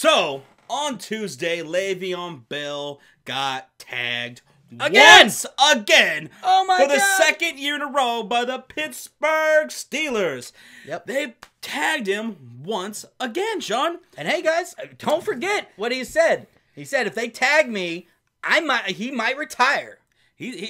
So, on Tuesday, Le'Veon Bell got tagged Again! once again Oh my for the God! second year in a row by the Pittsburgh Steelers. Yep. They tagged him once again, Sean. And hey, guys, don't forget what he said. He said, if they tag me, he might retire.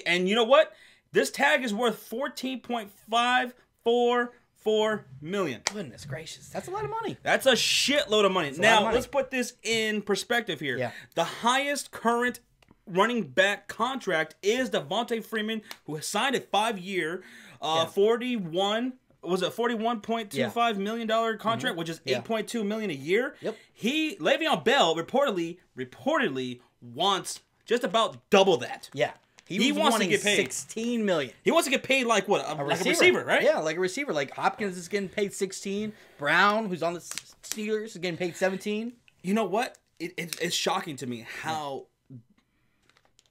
And you know what? This tag is worth $14.544 million. Goodness gracious. That's a lot of money. That's a shitload of money. Now, let's put this in perspective here. Yeah. The highest current running back contract is Devontae Freeman, who has signed a 5-year, $41.25 million contract, which is $8.2 million a year. Yep. Le'Veon Bell reportedly wants just about double that. Yeah. He wants to get paid $16 million. He wants to get paid like what? Like a receiver, right? Yeah, like a receiver. Like Hopkins is getting paid 16. Brown, who's on the Steelers, is getting paid 17. You know what? It's shocking to me how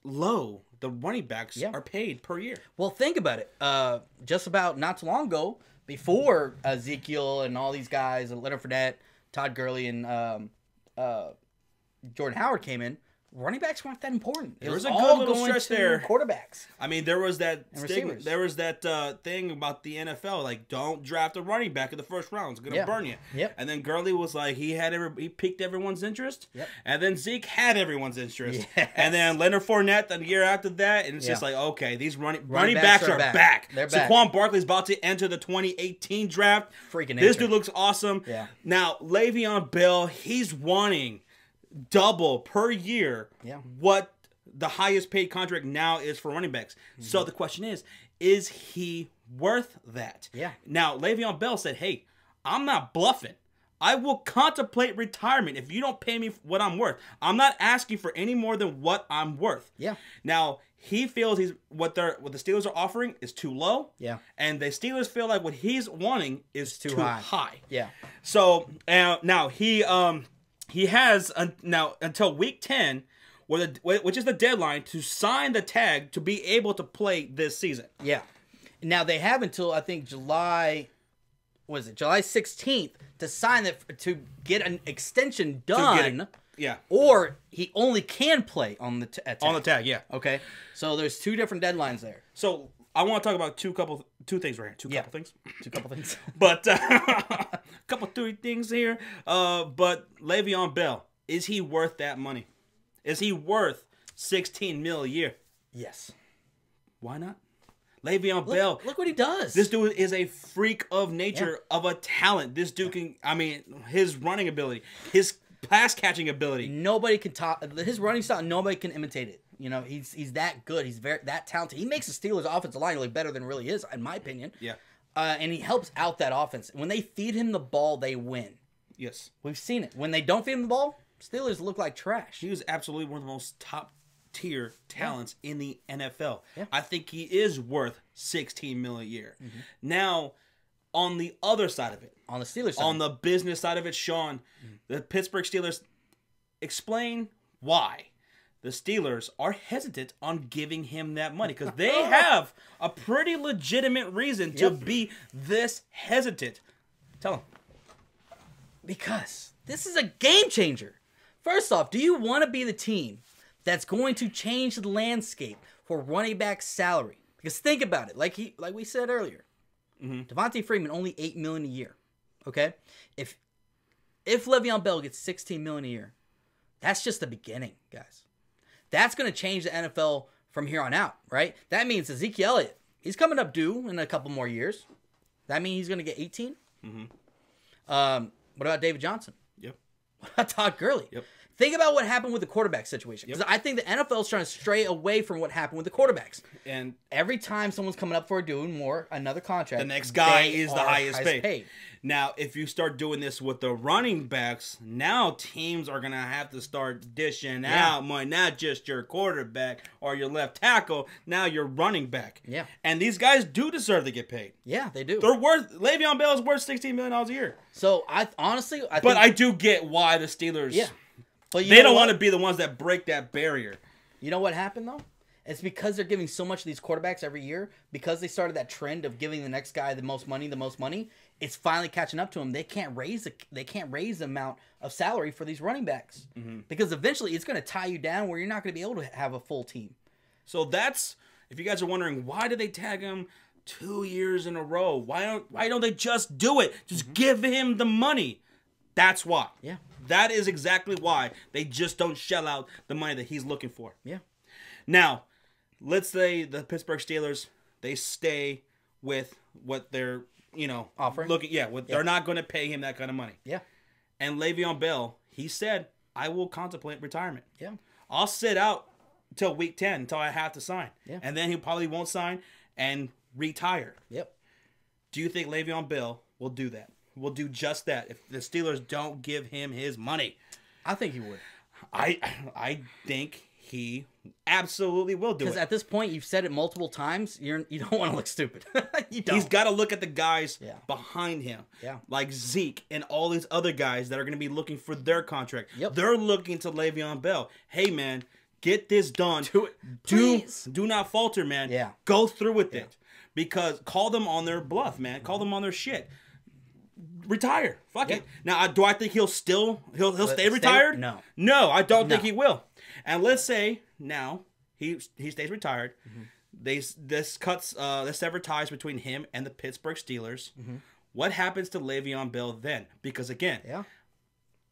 low the running backs are paid per year. Well, think about it. Just about not too long ago, before Ezekiel and all these guys, Leonard Fournette, Todd Gurley, and Jordan Howard came in, running backs weren't that important. There was a good little stretch there. Quarterbacks. I mean, there was that receivers. There was that thing about the NFL, like don't draft a running back in the first round; it's gonna burn you. Yep. And then Gurley was like, he piqued everyone's interest. Yep. And then Zeke had everyone's interest. Yes. And then Leonard Fournette the year after that, and it's just like, okay, these running backs are back. They're back. Saquon Barkley's about to enter the 2018 draft. This dude looks awesome. Yeah. Now Le'Veon Bell, he's wanting double per year what the highest paid contract now is for running backs. So the question is he worth that? Yeah. Now, Le'Veon Bell said, hey, I'm not bluffing. I will contemplate retirement if you don't pay me what I'm worth. I'm not asking for any more than what I'm worth. Yeah. Now, he feels what the Steelers are offering is too low. Yeah. And the Steelers feel like what he's wanting is too high. Yeah. So, now he has now until week 10, which is the deadline, to sign the tag to be able to play this season. Yeah. Now, they have until, I think, July 16th to sign it, to get an extension done. Or he only can play on the tag. On the tag, yeah. Okay. So, there's two different deadlines there. So, I want to talk about two things right here. Two couple things. But three things here. But Le'Veon Bell, is he worth that money? Is he worth $16 million a year? Yes. Why not? Le'Veon Bell. Look what he does. This dude is a freak of nature, of a talent. This dude can, his running ability, his pass catching ability. Nobody can top his running style. Nobody can imitate it. You know, he's that good. He's that talented. He makes the Steelers' offensive line look better than it really is, in my opinion. Yeah. And he helps out that offense. When they feed him the ball, they win. Yes. We've seen it. When they don't feed him the ball, Steelers look like trash. He was absolutely one of the most top-tier talents in the NFL. Yeah. I think he is worth $16 million a year. Now, on the other side of it, on the Steelers side, on the business side of it, Sean, the Pittsburgh Steelers, explain why the Steelers are hesitant on giving him that money, because they have a pretty legitimate reason to be this hesitant. Tell them. Because this is a game changer. First off, do you want to be the team that's going to change the landscape for running back salary? Because think about it, like we said earlier, Devontae Freeman only $8 million a year. Okay, if Le'Veon Bell gets $16 million a year, that's just the beginning, guys. That's going to change the NFL from here on out, right? That means Ezekiel Elliott, he's coming up due in a couple more years. That means he's going to get 18. What about David Johnson? Yep. What about Todd Gurley? Yep. Think about what happened with the quarterback situation. Because I think the NFL is trying to stray away from what happened with the quarterbacks. And every time someone's coming up for another contract, the next guy is the highest paid. Now, if you start doing this with the running backs, now teams are going to have to start dishing out money. Not just your quarterback or your left tackle, now your running back. Yeah. And these guys do deserve to get paid. Yeah, they do. Le'Veon Bell is worth $16 million a year. So, I honestly... But I do get why the Steelers... Yeah. But they don't want to be the ones that break that barrier. You know what happened, though? It's because they're giving so much of these quarterbacks every year, because they started that trend of giving the next guy the most money, it's finally catching up to them. They can't raise the amount of salary for these running backs because eventually it's going to tie you down where you're not going to be able to have a full team. So that's, if you guys are wondering, why did they tag him 2 years in a row? Why don't they just do it? Just give him the money. That's why. Yeah. That is exactly why they just don't shell out the money that he's looking for. Yeah. Now, let's say the Pittsburgh Steelers, they stay with what they're, offering. They're not going to pay him that kind of money. Yeah. And Le'Veon Bell, he said, I will contemplate retirement. Yeah. I'll sit out until week 10 until I have to sign. Yeah. And then he probably won't sign and retire. Yep. Do you think Le'Veon Bell will do that? Will do just that if the Steelers don't give him his money? I think he would. I think he absolutely will do it. Because at this point, you've said it multiple times. You don't want to look stupid. You don't. He's got to look at the guys Yeah. behind him. Yeah. Like Zeke and all these other guys that are going to be looking for their contract. Yep. They're looking to Le'Veon Bell. Hey, man, get this done. Do it. Please. Do not falter, man. Yeah. Go through with it. Because call them on their bluff, man. Call them on their shit. Retire. Fuck it. Now, do I think he'll stay retired? No. No, I don't think he will. And let's say now he stays retired. This sever ties between him and the Pittsburgh Steelers. What happens to Le'Veon Bell then? Because again,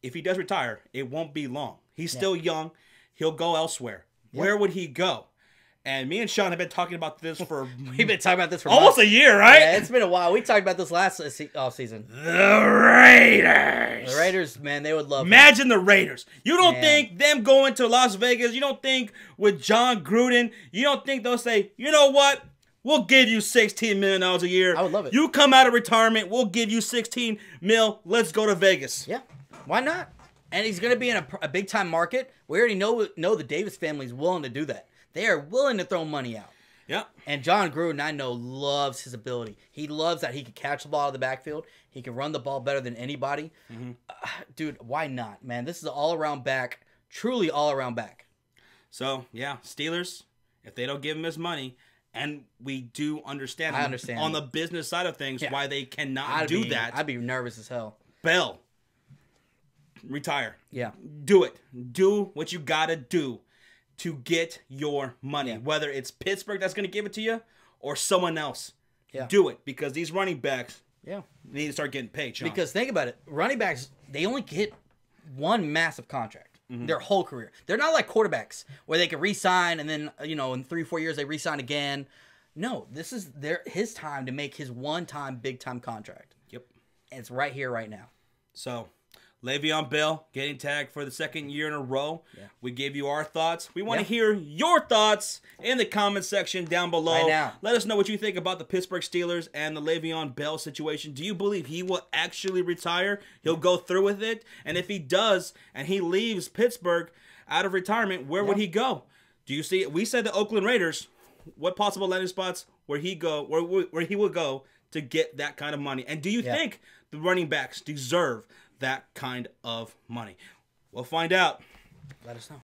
if he does retire, it won't be long. He's still young. He'll go elsewhere. Where would he go? And me and Sean have been talking about this for We've been talking about this for almost months. a year, right? Yeah, it's been a while. We talked about this last offseason. The Raiders. The Raiders, man, they would love Imagine the Raiders. You don't Man. think them going to Las Vegas, you don't think with John Gruden, you don't think they'll say, you know what? We'll give you $16 million a year. I would love it. You come out of retirement, we'll give you $16 million. Let's go to Vegas. Yeah, why not? And he's going to be in a big-time market. We already know the Davis family is willing to do that. They are willing to throw money out. Yeah. And John Gruden, I know, loves his ability. He loves that he can catch the ball out of the backfield. He can run the ball better than anybody. Dude, why not, man? This is an all-around back, truly all-around back. So, yeah, Steelers, if they don't give him his money, and we do understand, I understand. on the business side of things why they cannot that. I'd be nervous as hell. Bell, retire. Yeah. Do it. Do what you got to do to get your money. Whether it's Pittsburgh that's going to give it to you or someone else. Yeah. Do it because these running backs need to start getting paid, Sean. Because think about it. Running backs, they only get one massive contract their whole career. They're not like quarterbacks where they can re-sign and then, in 3-4 years they re-sign again. No, this is his time to make his one-time, big-time contract. Yep. And it's right here, right now. So, Le'Veon Bell getting tagged for the second year in a row. Yeah. We gave you our thoughts. We want to hear your thoughts in the comment section down below. Right now. Let us know what you think about the Pittsburgh Steelers and the Le'Veon Bell situation. Do you believe he will actually retire? He'll go through with it? And if he does, and he leaves Pittsburgh out of retirement, where would he go? Do you see it? We said the Oakland Raiders. What possible landing spots where he would go to get that kind of money? And do you think the running backs deserve that kind of money? We'll find out. Let us know.